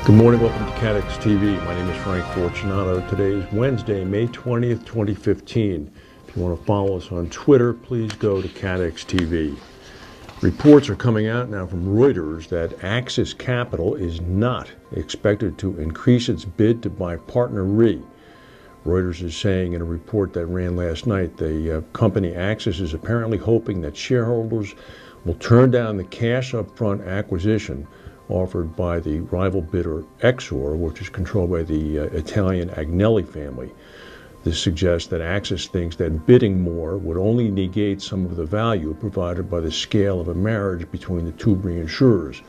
Good morning, welcome to Catex TV. My name is Frank Fortunato. Today is Wednesday, May 20th, 2015. If you want to follow us on Twitter, please go to Catex TV. Reports are coming out now from Reuters that Axis Capital is not expected to increase its bid to buy PartnerRe. Reuters is saying in a report that ran last night, the company Axis is apparently hoping that shareholders will turn down the cash upfront acquisition offered by the rival bidder Exor, which is controlled by the Italian Agnelli family. This suggests that Axis thinks that bidding more would only negate some of the value provided by the scale of a marriage between the two reinsurers.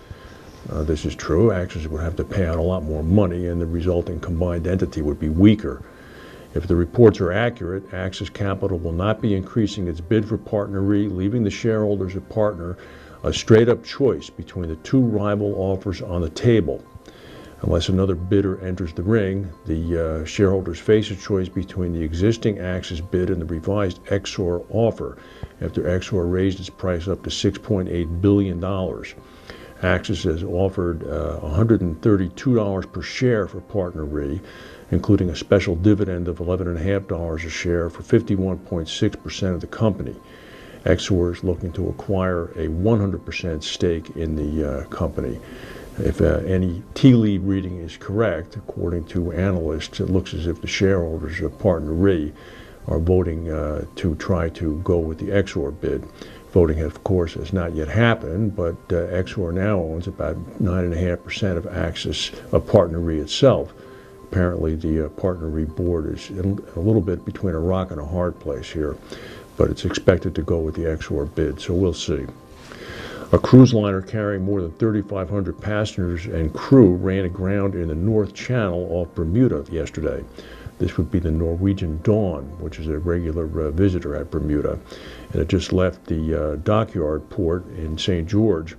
This is true. Axis would have to pay out a lot more money, and the resulting combined entity would be weaker. If the reports are accurate, Axis Capital will not be increasing its bid for PartnerRe, leaving the shareholders of Partner a straight-up choice between the two rival offers on the table. Unless another bidder enters the ring, the shareholders face a choice between the existing Axis bid and the revised Exor offer, after Exor raised its price up to $6.8 billion. Axis has offered $132 per share for PartnerRe, including a special dividend of $11.50 a share for 51.6% of the company. Exor is looking to acquire a 100% stake in the company. If any tea leaf reading is correct, according to analysts, it looks as if the shareholders of PartnerRe are voting to try to go with the Exor bid. Voting, of course, has not yet happened, but Exor now owns about 9.5% of Axis, of PartnerRe itself. Apparently, the PartnerRe board is a little bit between a rock and a hard place here, but it's expected to go with the Exor bid, so we'll see. A cruise liner carrying more than 3,500 passengers and crew ran aground in the North Channel off Bermuda yesterday. This would be the Norwegian Dawn, which is a regular visitor at Bermuda, and it just left the dockyard port in St. George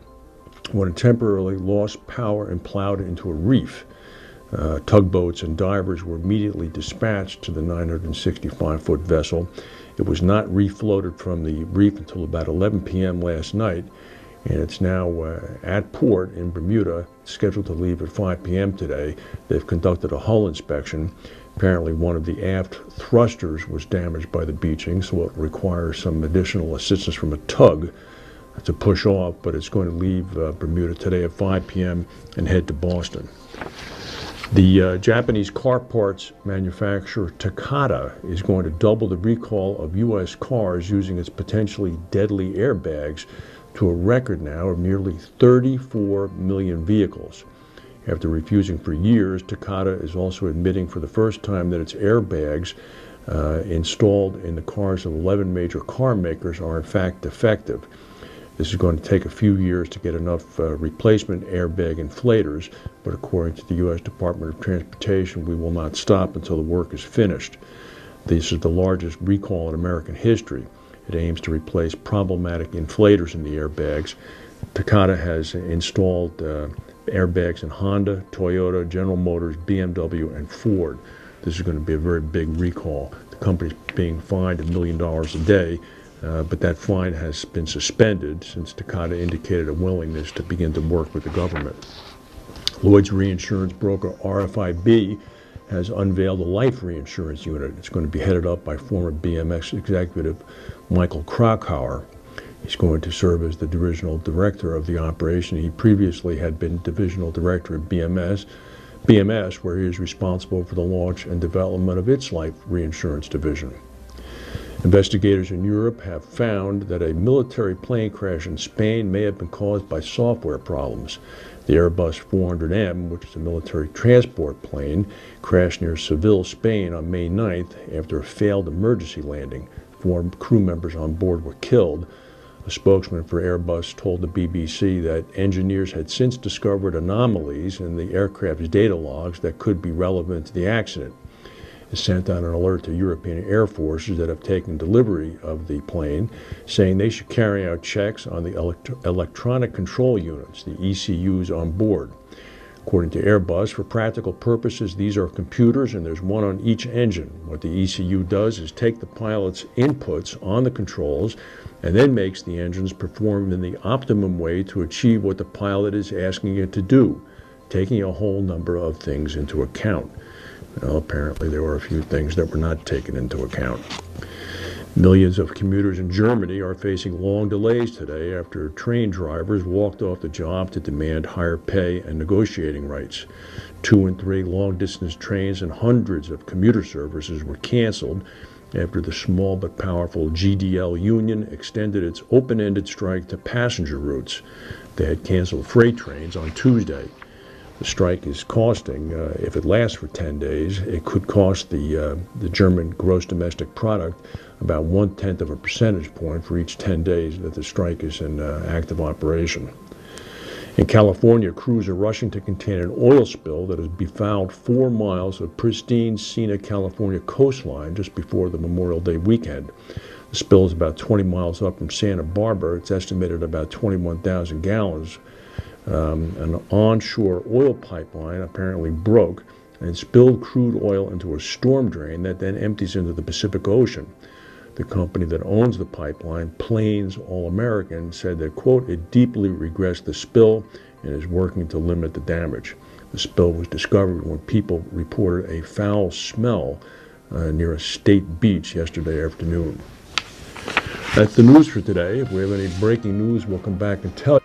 when it temporarily lost power and plowed into a reef. Tugboats and divers were immediately dispatched to the 965-foot vessel. It was not refloated from the reef until about 11 p.m. last night, and it's now at port in Bermuda, scheduled to leave at 5 p.m. today. They've conducted a hull inspection. Apparently one of the aft thrusters was damaged by the beaching, so it requires some additional assistance from a tug to push off, but it's going to leave Bermuda today at 5 p.m. and head to Boston. The Japanese car parts manufacturer Takata is going to double the recall of U.S. cars using its potentially deadly airbags to a record now of nearly 34 million vehicles. After refusing for years, Takata is also admitting for the first time that its airbags installed in the cars of 11 major car makers are in fact defective. This is going to take a few years to get enough replacement airbag inflators, but according to the U.S. Department of Transportation, we will not stop until the work is finished. This is the largest recall in American history. It aims to replace problematic inflators in the airbags. Takata has installed airbags in Honda, Toyota, General Motors, BMW, and Ford. This is going to be a very big recall. The company's being fined $1 million a day. But that fine has been suspended since Takata indicated a willingness to begin to work with the government. Lloyds reinsurance broker RFIB has unveiled a life reinsurance unit. It's going to be headed up by former BMX executive Michael Krakauer. He's going to serve as the divisional director of the operation. He previously had been divisional director of BMS, where he is responsible for the launch and development of its life reinsurance division. Investigators in Europe have found that a military plane crash in Spain may have been caused by software problems. The Airbus 400M, which is a military transport plane, crashed near Seville, Spain on May 9th after a failed emergency landing. 4 crew members on board were killed. A spokesman for Airbus told the BBC that engineers had since discovered anomalies in the aircraft's data logs that could be relevant to the accident. It sent out an alert to European air forces that have taken delivery of the plane, saying they should carry out checks on the electronic control units, the ECUs on board. According to Airbus, for practical purposes, these are computers and there's one on each engine. What the ECU does is take the pilot's inputs on the controls and then makes the engines perform in the optimum way to achieve what the pilot is asking it to do. taking a whole number of things into account. Well, apparently there were a few things that were not taken into account. Millions of commuters in Germany are facing long delays today after train drivers walked off the job to demand higher pay and negotiating rights. 2 and 3 long-distance trains and hundreds of commuter services were canceled after the small but powerful GDL union extended its open-ended strike to passenger routes. They had canceled freight trains on Tuesday. The strike is costing, if it lasts for 10 days, it could cost the German gross domestic product about 1/10 of a percentage point for each 10 days that the strike is in active operation. In California, crews are rushing to contain an oil spill that has befouled 4 miles of pristine scenic California coastline just before the Memorial Day weekend. The spill is about 20 miles up from Santa Barbara. It's estimated about 21,000 gallons. An onshore oil pipeline apparently broke and spilled crude oil into a storm drain that then empties into the Pacific Ocean. The company that owns the pipeline, Plains All American, said that, quote, it deeply regrets the spill and is working to limit the damage. The spill was discovered when people reported a foul smell near a state beach yesterday afternoon. That's the news for today. If we have any breaking news, we'll come back and tell you.